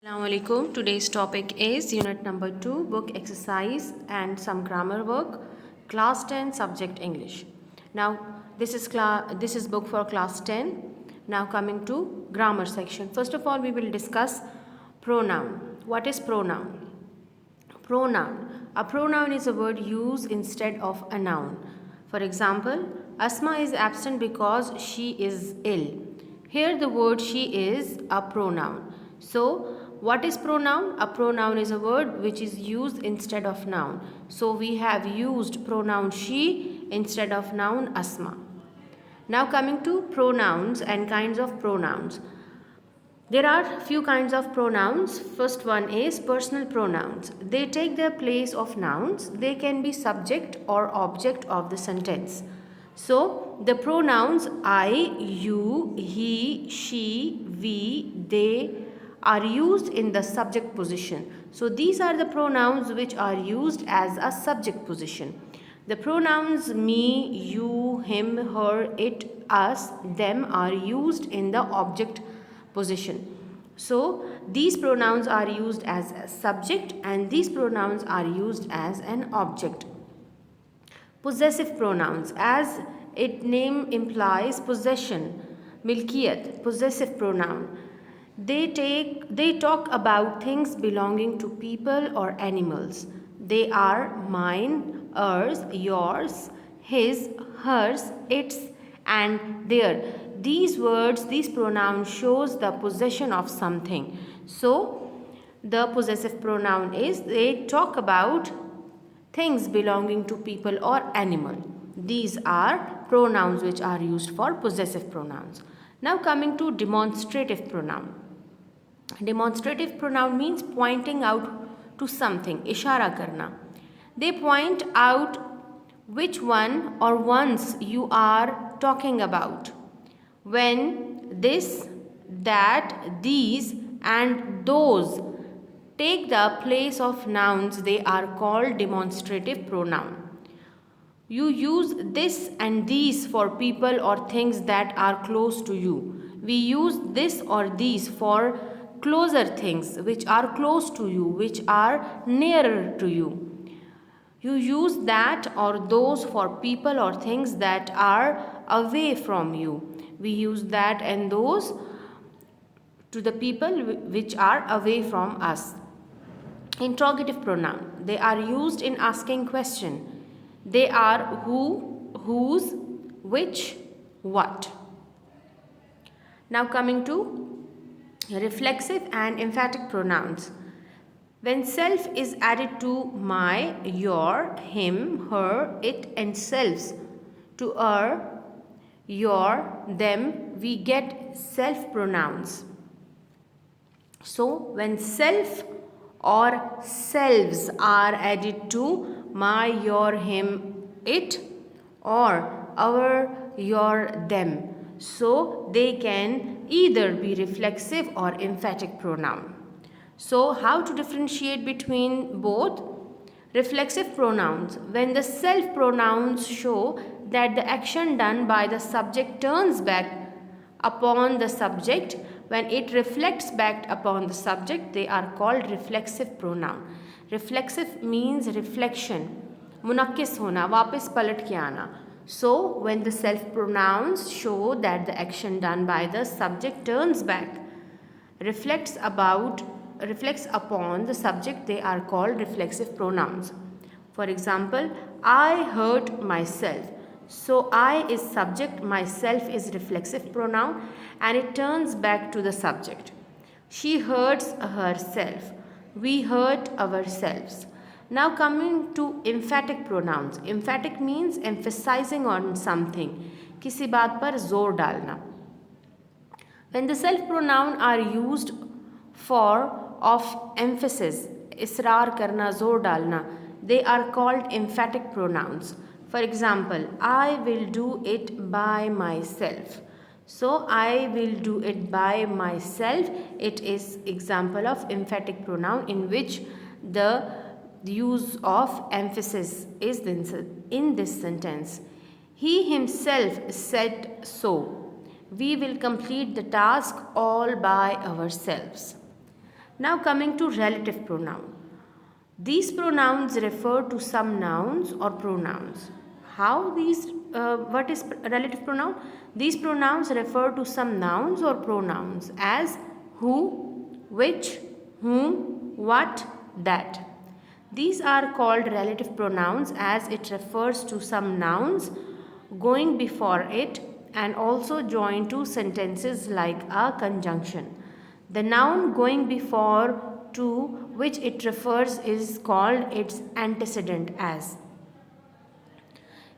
Assalamualaikum. Today's topic is unit number 2, book exercise and some grammar work, class 10, subject English. Now this is book for class 10. Now coming to grammar section. First of all, we will discuss pronoun. What is pronoun? Pronoun. A pronoun is a word used instead of a noun. For example, Asma is absent because she is ill. Here the word she is a pronoun. So what is pronoun? A pronoun is a word which is used instead of noun. So we have used pronoun she instead of noun Asma. Now coming to pronouns and kinds of pronouns. There are few kinds of pronouns. First one is personal pronouns. They take their place of nouns. They can be subject or object of the sentence. So the pronouns I, you, he, she, we, they are used in the subject position. So these are the pronouns which are used as a subject position. The pronouns me, you, him, her, it, us, them are used in the object position. So these pronouns are used as a subject and these pronouns are used as an object. Possessive pronouns, as its name implies, possession, milkiyat, possessive pronoun. They talk about things belonging to people or animals. They are mine, ours, yours, his, hers, its, and their. These words, these pronouns shows the possession of something. So the possessive pronoun is they talk about things belonging to people or animal. These are pronouns which are used for possessive pronouns. Now coming to demonstrative pronoun. Demonstrative pronoun means pointing out to something, ishara karna. They point out which one or ones you are talking about. When this, that, these and those take the place of nouns, they are called demonstrative pronoun. You use this and these for people or things that are close to you. We use this or these for closer things which are close to you, which are nearer to you. You use that or those for people or things that are away from you. We use that and those to the people which are away from us. Interrogative pronoun. They are used in asking question. They are who, whose, which, what. Now coming to reflexive and emphatic pronouns. When self is added to my, your, him, her, it and selves to our, your, them, we get self pronouns. So when self or selves are added to my, your, him, it or our, your, them, so they can either be reflexive or emphatic pronoun. So how to differentiate between both? Reflexive pronouns. When the self pronouns show that the action done by the subject turns back upon the subject, when it reflects back upon the subject, they are called reflexive pronoun. Reflexive means reflection, मुनक्किस होना, वापस पलट के आना. So when the self pronouns show that the action done by the subject turns back, reflects upon the subject, they are called reflexive pronouns. For example, I hurt myself. So I is subject, myself is reflexive pronoun and it turns back to the subject. She hurts herself. We hurt ourselves. Now coming to emphatic pronouns. Emphatic means emphasizing on something. किसी बात पर जोर डालना. When the self pronoun are used for of emphasis, इसरार करना, जोर डालना, they are called emphatic pronouns. For example, I will do it by myself. So I will do it by myself. It is example of emphatic pronoun in which the use of emphasis is in this sentence. He himself said so. We will complete the task all by ourselves. Now coming to relative pronoun. These pronouns refer to some nouns or pronouns. How these, what is relative pronoun? These pronouns refer to some nouns or pronouns as who, which, whom, what, that. These are called relative pronouns as it refers to some nouns going before it and also joined to sentences like a conjunction. The noun going before to which it refers is called its antecedent as.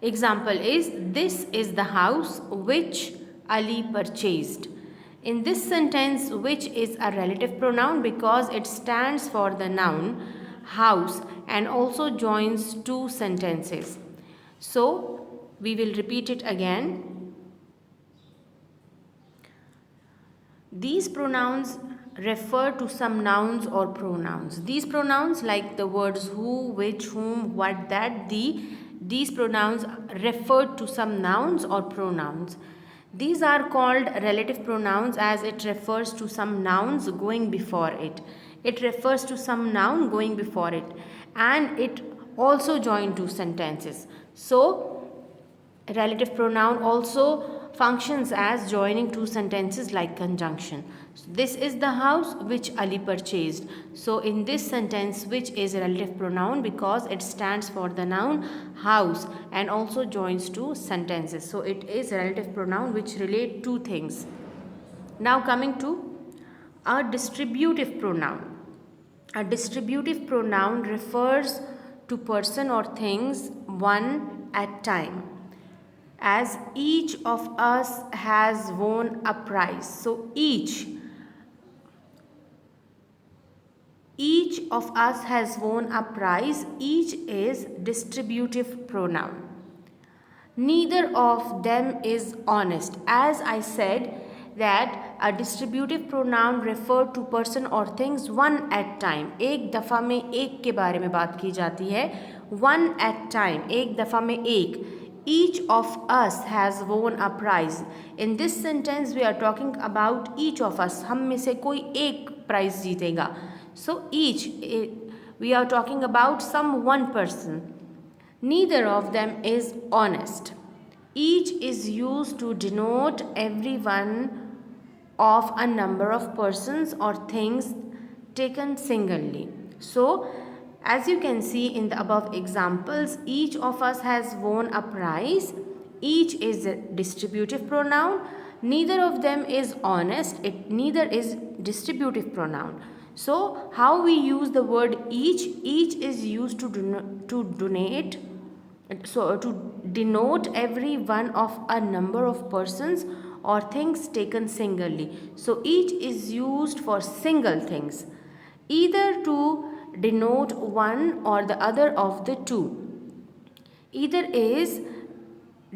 Example is, this is the house which Ali purchased. In this sentence, which is a relative pronoun because it stands for the noun house and also joins two sentences. So, we will repeat it again. These pronouns refer to some nouns or pronouns. These pronouns like the words who, which, whom, what, that, these pronouns refer to some nouns or pronouns. These are called relative pronouns as it refers to some nouns going before it. It refers to some noun going before it and it also joins two sentences. So, relative pronoun also functions as joining two sentences like conjunction. So, this is the house which Ali purchased. So, in this sentence, which is a relative pronoun because it stands for the noun house and also joins two sentences. So, it is a relative pronoun which relate two things. Now, coming to a distributive pronoun. A distributive pronoun refers to person or things one at time. As each of us has won a prize. So each of us has won a prize. Each is distributive pronoun. Neither of them is honest. As I said that a distributive pronoun refer to person or things one at time. एक दफ़ा में एक के बारे में बात की जाती है. One at time. एक दफ़ा में एक. Each of us has won a prize. In this sentence we are talking about each of us. हम में से कोई एक prize जीतेगा. So each, we are talking about some one person. Neither of them is honest. Each is used to denote every one of a number of persons or things taken singly. So, as you can see in the above examples, each of us has won a prize. Each is a distributive pronoun. Neither of them is honest. Neither is distributive pronoun. So, how we use the word each? Each is used to denote every one of a number of persons or things taken singly. So, each is used for single things, either to denote one or the other of the two. Either is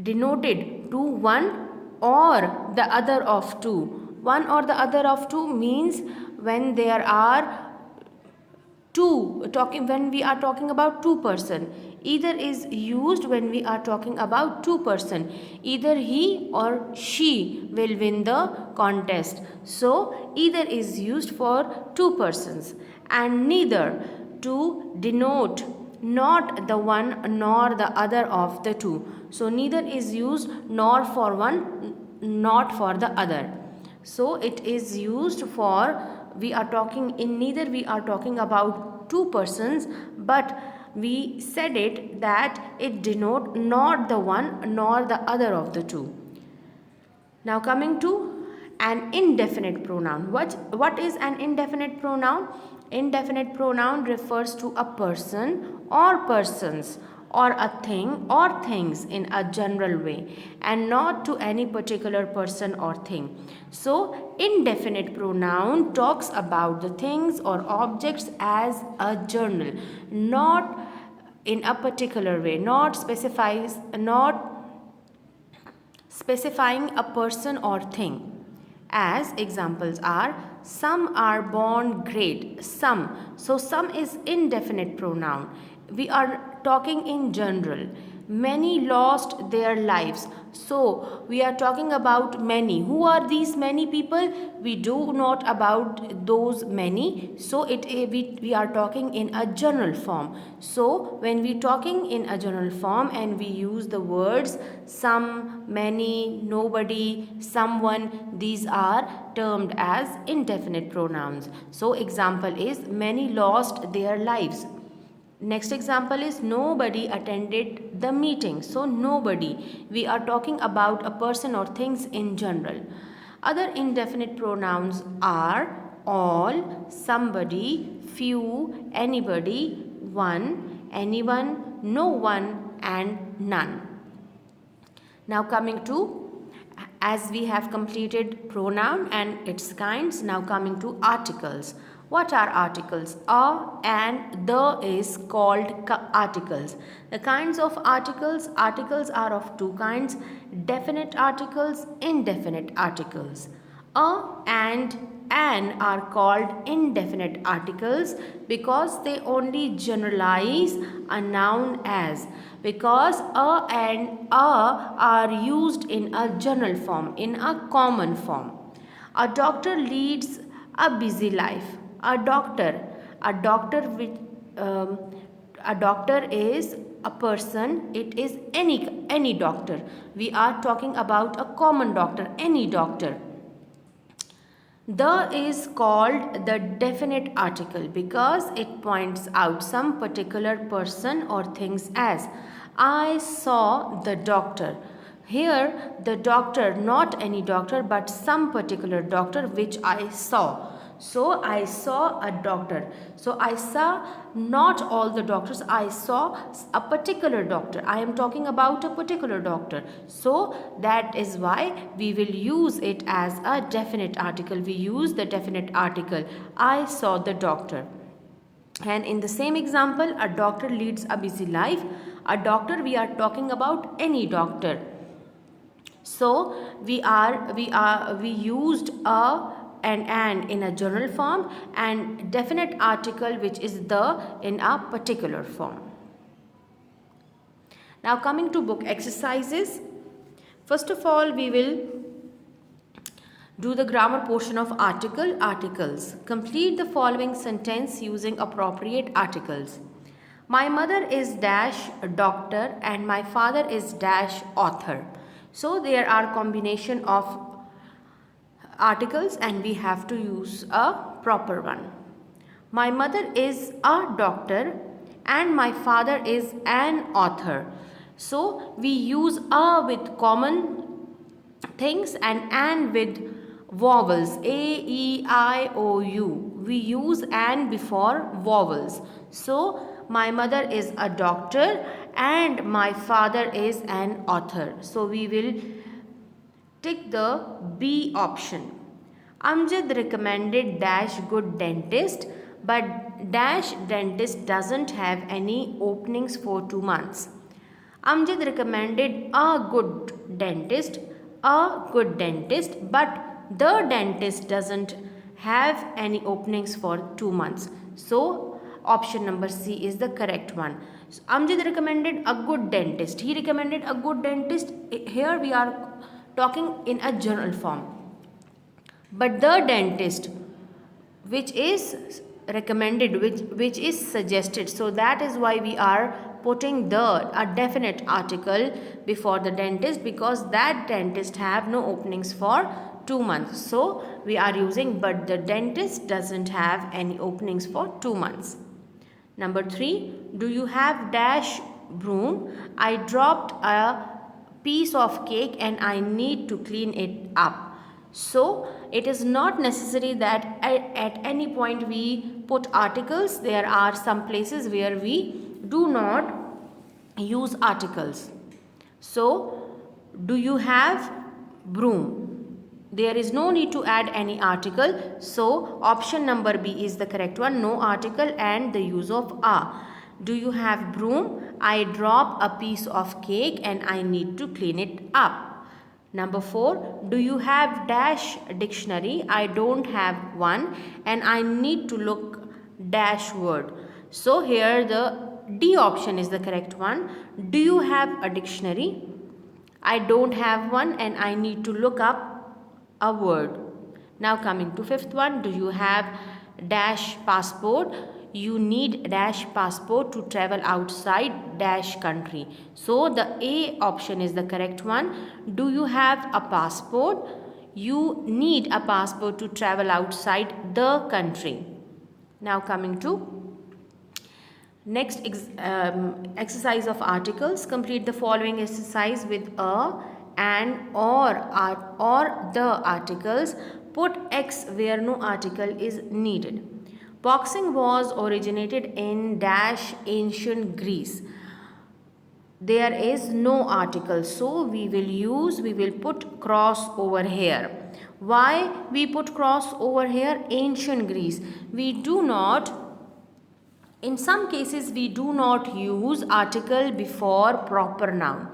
denoted to one or the other of two. One or the other of two means when there are when we are talking about two person. Either is used when we are talking about two person. Either he or she will win the contest. So, either is used for two persons and neither to denote not the one nor the other of the two. So, neither is used nor for one, not for the other. So, it is used for, neither we are talking about two persons, but we said it that it denote not the one nor the other of the two. Now coming to an indefinite pronoun. What is an indefinite pronoun? Indefinite pronoun refers to a person or persons or a thing or things in a general way and not to any particular person or thing. So, indefinite pronoun talks about the things or objects as a general, not in a particular way, not specifying a person or thing. As examples are, some are born great, some. So, some is indefinite pronoun. We are talking in general. Many lost their lives. So we are talking about many. Who are these many people? We do not about those many. So we are talking in a general form. So when we talking in a general form and we use the words some, many, nobody, someone, these are termed as indefinite pronouns. So example is many lost their lives. Next example is nobody attended the meeting. So nobody, we are talking about a person or things in general. Other indefinite pronouns are all, somebody, few, anybody, one, anyone, no one, and none. Now coming to, as we have completed pronoun and its kinds, now coming to articles. What are articles? A and the is called articles. The kinds of articles, articles are of two kinds, definite articles, indefinite articles. A and an are called indefinite articles because they only generalize a noun as, because a and a are used in a general form, in a common form. A doctor leads a busy life. A doctor with a doctor is a person, it is any doctor. We are talking about a common doctor, any doctor. The is called the definite article because it points out some particular person or things, as I saw the doctor. Here the doctor, not any doctor but some particular doctor which I saw. So I saw a doctor. So I saw not all the doctors, I saw a particular doctor. I am talking about a particular doctor. So that is why we will use it as a definite article. We use the definite article. I saw the doctor. And in the same example, a doctor leads a busy life. A doctor, we are talking about any doctor. So we used a and an in a general form and definite article which is the in a particular form. Now coming to book exercises. First of all, we will do the grammar portion of articles. Complete the following sentence using appropriate articles. My mother is dash doctor and my father is dash author. So there are combination of articles and we have to use a proper one. My mother is a doctor and my father is an author. So we use a with common things and an with vowels, A, E, I, O, U. We use an before vowels. So my mother is a doctor and my father is an author. So we will tick the B option. Amjad recommended dash good dentist, but dash dentist doesn't have any openings for 2 months. Amjad recommended a good dentist, but the dentist doesn't have any openings for 2 months. So option number C is the correct one. So, Amjad recommended a good dentist. He recommended a good dentist. Here we are talking in a general form. But the dentist, which is recommended, which is suggested. So that is why we are putting a definite article before the dentist, because that dentist have no openings for 2 months. So we are using but the dentist doesn't have any openings for 2 months. Number 3, do you have dash broom? I dropped a piece of cake and I need to clean it up. So it is not necessary that at any point we put articles. There are some places where we do not use articles. So do you have broom? There is no need to add any article. So option number B is the correct one. No article and the use of a. Do you have broom? I drop a piece of cake and I need to clean it up. Number 4, do you have dash dictionary? I don't have one and I need to look dash word. So here the D option is the correct one. Do you have a dictionary? I don't have one and I need to look up a word. Now coming to fifth one, do you have dash passport? You need dash passport to travel outside dash country. So the A option is the correct one. Do you have a passport? You need a passport to travel outside the country. Now coming to next exercise of articles. Complete the following exercise with a, and, or the articles. Put X where no article is needed. Boxing was originated in dash ancient Greece. There is no article, so we will put cross over here. Why we put cross over here? Ancient Greece. In some cases, we do not use article before proper noun.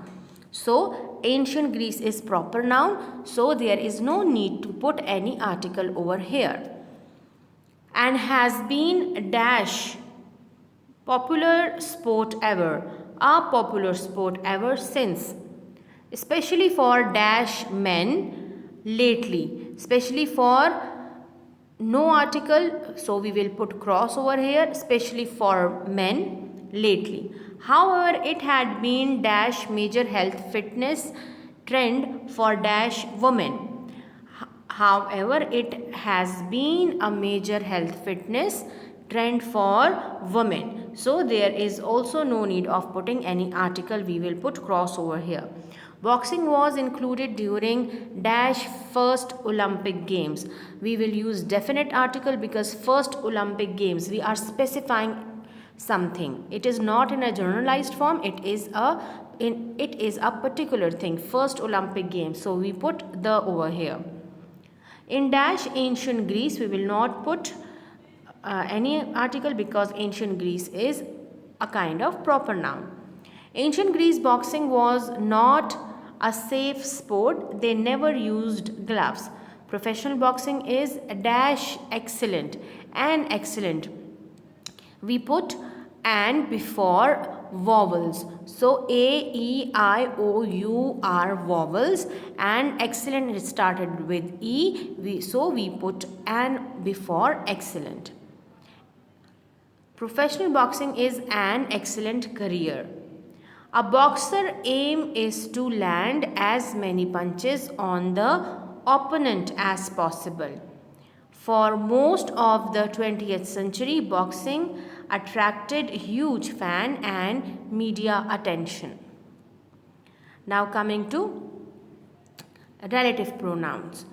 So, ancient Greece is proper noun. So, there is no need to put any article over here. And has been dash popular sport ever. A popular sport ever since. Especially for dash men lately. Especially for no article, so we will put cross over here, especially for men lately. However, it had been dash major health fitness trend for dash women. However, it has been a major health fitness trend for women. So there is also no need of putting any article. We will put cross over here. Boxing was included during dash first Olympic Games. We will use definite article because first Olympic Games, we are specifying something. It is not in a generalized form. It is a particular thing. First Olympic Games. So we put the over here. In dash ancient Greece, we will not put any article because ancient Greece is a kind of proper noun. Ancient Greece boxing was not a safe sport. They never used gloves. Professional boxing is dash excellent and excellent. We put and before vowels. So A, E, I, O, U are vowels and excellent is started with E. So we put and before excellent. Professional boxing is an excellent career. A boxer aim is to land as many punches on the opponent as possible. For most of the 20th century, boxing attracted huge fan and media attention. Now coming to relative pronouns.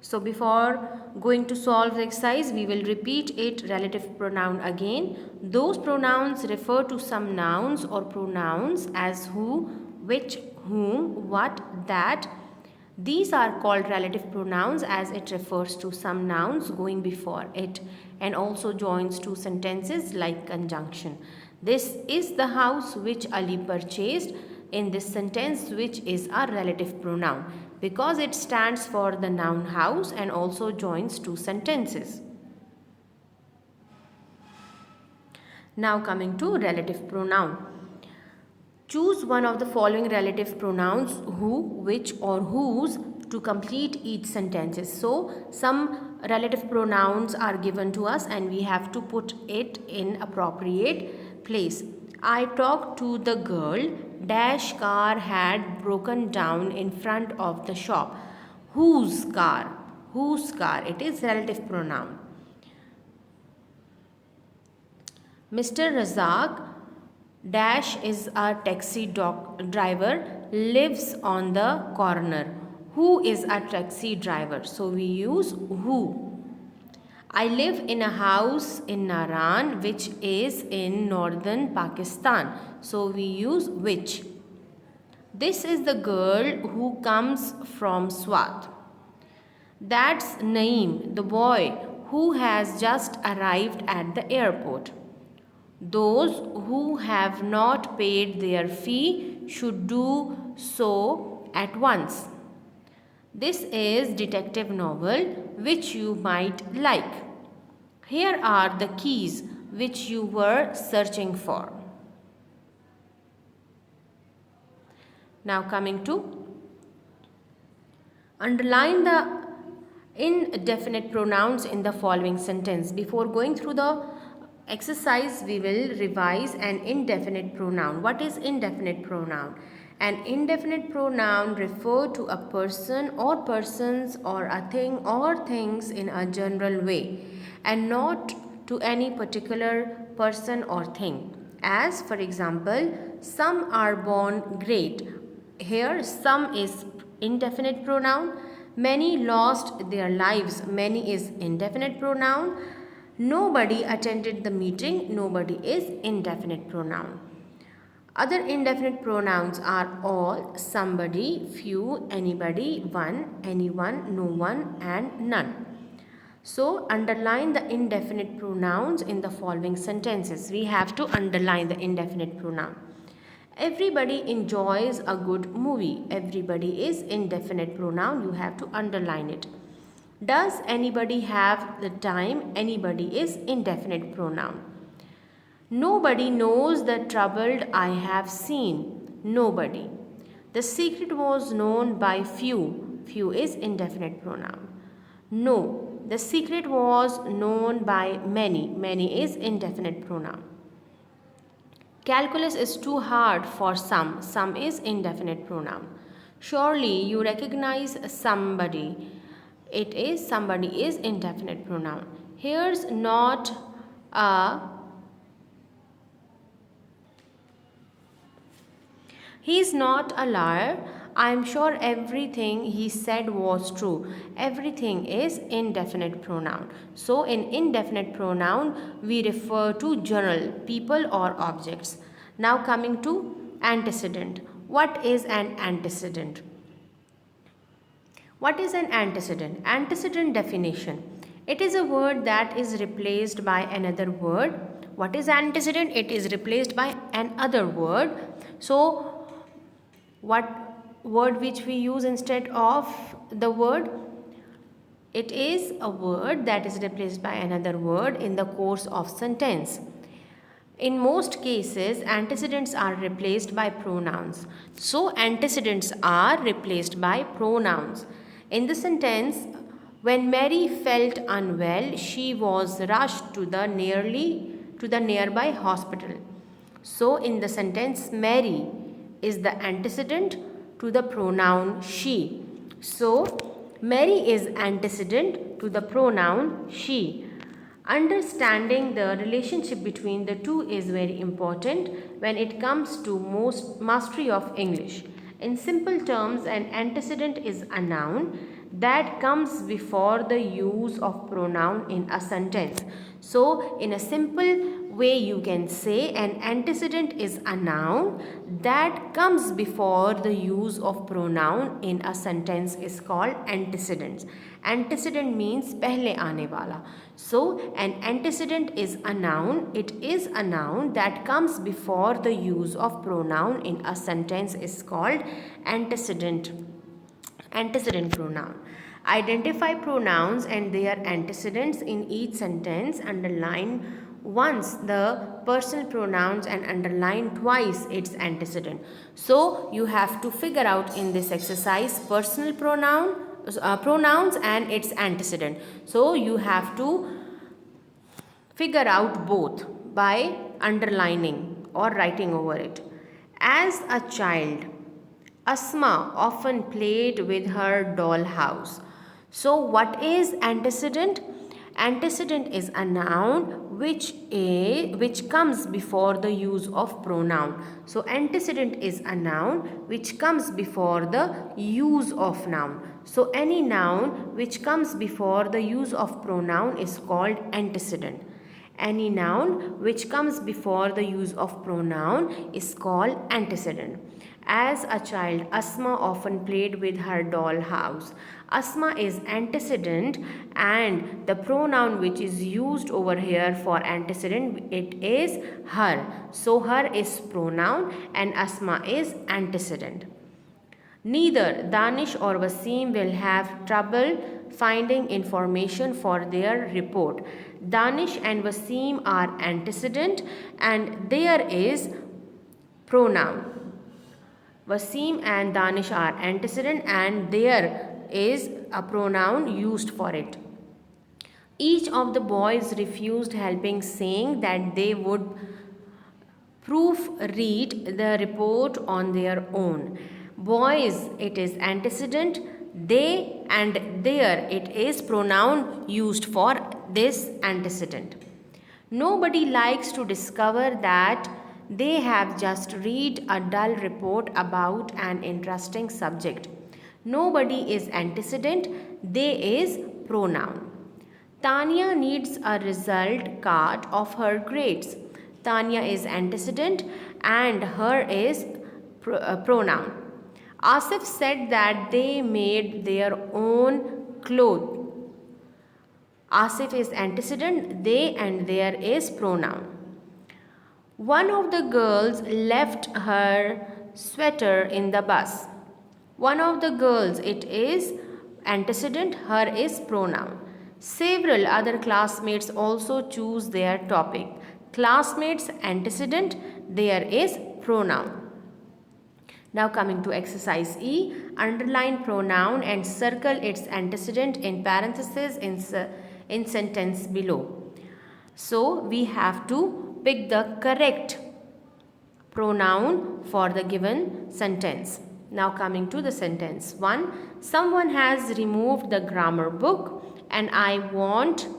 So before going to solve the exercise, we will repeat it relative pronoun again. Those pronouns refer to some nouns or pronouns as who, which, whom, what, that. These are called relative pronouns as it refers to some nouns going before it and also joins two sentences like conjunction. This is the house which Ali purchased. In this sentence, which is a relative pronoun because it stands for the noun house and also joins two sentences. Now coming to relative pronoun. Choose one of the following relative pronouns who, which or whose to complete each sentence. So some relative pronouns are given to us and we have to put it in appropriate place. I talked to the girl. Dash car had broken down in front of the shop. Whose car? Whose car? It is relative pronoun. Mr. Razak dash is a taxi driver, lives on the corner. Who is a taxi driver? So we use who. I live in a house in Naran, which is in northern Pakistan. So we use which. This is the girl who comes from Swat. That's Naeem, the boy who has just arrived at the airport. Those who have not paid their fee should do so at once. This is detective novel which you might like. Here are the keys which you were searching for. Now coming to underline the indefinite pronouns in the following sentence. Before going through the exercise, we will revise an indefinite pronoun. What is indefinite pronoun? An indefinite pronoun refers to a person or persons or a thing or things in a general way and not to any particular person or thing. As for example, some are born great. Here some is indefinite pronoun. Many lost their lives. Many is indefinite pronoun. Nobody attended the meeting. Nobody is indefinite pronoun. Other indefinite pronouns are all, somebody, few, anybody, one, anyone, no one, and none. So, underline the indefinite pronouns in the following sentences. We have to underline the indefinite pronoun. Everybody enjoys a good movie. Everybody is indefinite pronoun. You have to underline it. Does anybody have the time? Anybody is indefinite pronoun. Nobody knows the trouble I have seen. Nobody. The secret was known by few. Few is indefinite pronoun. No. The secret was known by many. Many is indefinite pronoun. Calculus is too hard for some. Some is indefinite pronoun. Surely you recognize somebody. It is somebody is indefinite pronoun. Here's not a He's not a liar. I'm sure everything he said was true. Everything is indefinite pronoun. So in indefinite pronoun, we refer to general, people or objects. Now coming to antecedent. What is an antecedent? What is an antecedent? Antecedent definition. It is a word that is replaced by another word. What is antecedent? It is replaced by another word. So what word which we use instead of the word? It is a word that is replaced by another word in the course of sentence. In most cases, antecedents are replaced by pronouns. So antecedents are replaced by pronouns. In the sentence, when Mary felt unwell, she was rushed to the nearby hospital. So in the sentence, Mary is the antecedent to the pronoun she. So, Mary is antecedent to the pronoun she. Understanding the relationship between the two is very important when it comes to mastery of English. In simple terms, an antecedent is a noun that comes before the use of pronoun in a sentence. So, in a simple way you can say an antecedent is a noun that comes before the use of pronoun in a sentence is called antecedents. Antecedent means pehle aane wala. So an antecedent is a noun. It is a noun that comes before the use of pronoun in a sentence is called antecedent. Antecedent pronoun. Identify pronouns and their antecedents in each sentence. Underline once the personal pronouns and underline twice its antecedent. So you have to figure out in this exercise personal pronouns and its antecedent. So you have to figure out both by underlining or writing over it. As a child, Asma often played with her dollhouse. So what is antecedent? Antecedent is a noun which comes before the use of pronoun. So antecedent is a noun which comes before the use of noun. So any noun which comes before the use of pronoun is called antecedent. Any noun which comes before the use of pronoun is called antecedent. As a child, Asma often played with her dollhouse. Asma is antecedent and the pronoun which is used over here for antecedent, it is her. So her is pronoun and Asma is antecedent. Neither Danish or Wasim will have trouble finding information for their report. Danish and Wasim are antecedent and there is pronoun. Wasim and Danish are antecedent and there is a pronoun used for it. Each of the boys refused helping, saying that they would proofread the report on their own. Boys, it is antecedent. They and their, it is pronoun used for this antecedent. Nobody likes to discover that they have just read a dull report about an interesting subject. Nobody is antecedent. They is pronoun. Tanya needs a result card of her grades. Tanya is antecedent and her is pronoun. Asif said that they made their own clothes. Asif is antecedent, they and their is pronoun. One of the girls left her sweater in the bus. One of the girls, it is antecedent, her is pronoun. Several other classmates also choose their topic. Classmates antecedent, there is pronoun. Now coming to exercise E, underline pronoun and circle its antecedent in parentheses in sentence below. So we have to pick the correct pronoun for the given sentence. Now coming to the sentence 1, someone has removed the grammar book and I want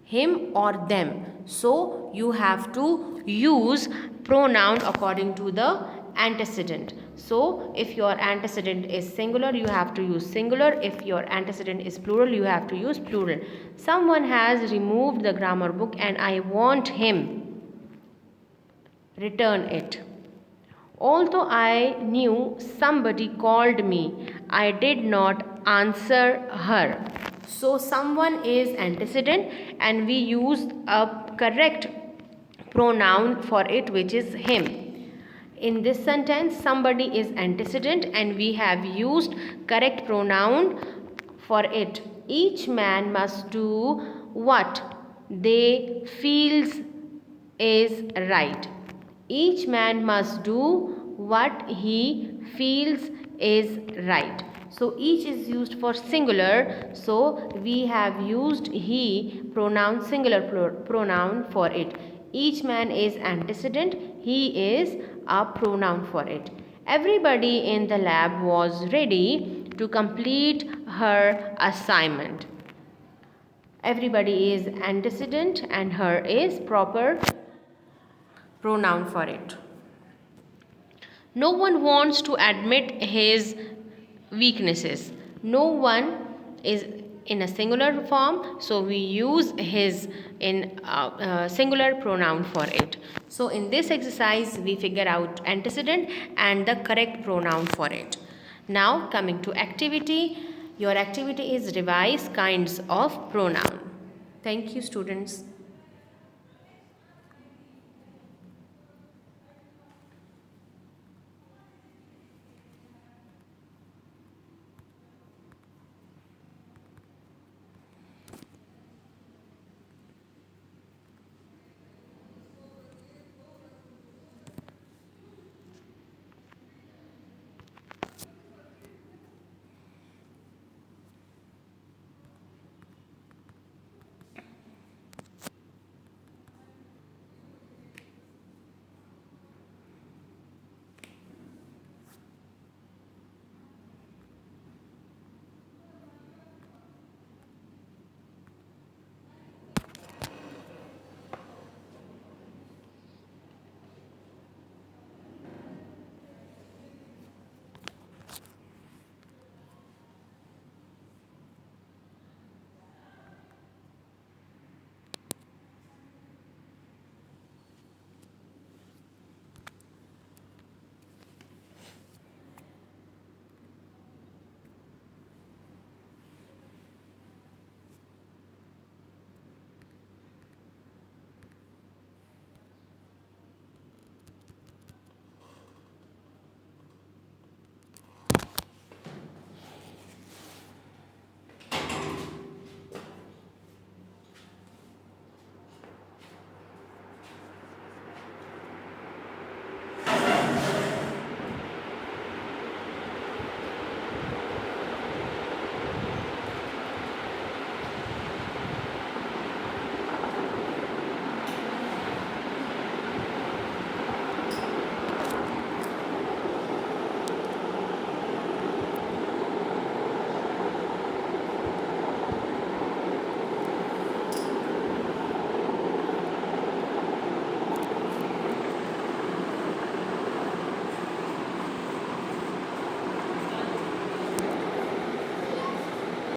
him or them. So you have to use pronoun according to the antecedent. So if your antecedent is singular, you have to use singular. If your antecedent is plural, you have to use plural. Someone has removed the grammar book and I want him. Return it. Although I knew somebody called me, I did not answer her. So someone is antecedent and we use a correct pronoun for it, which is him. In this sentence, somebody is antecedent and we have used correct pronoun for it. Each man must do what they feels is right. Each man must do what he feels is right. So each is used for singular. So we have used he pronoun, singular pronoun for it. Each man is antecedent. He is a pronoun for it. Everybody in the lab was ready to complete her assignment. Everybody is antecedent and her is proper pronoun for it. No one wants to admit his weaknesses. No one is in a singular form, so we use his in singular pronoun for it. So in this exercise we figure out antecedent and the correct pronoun for it. Now coming to activity, your activity is revise kinds of pronoun. Thank you students.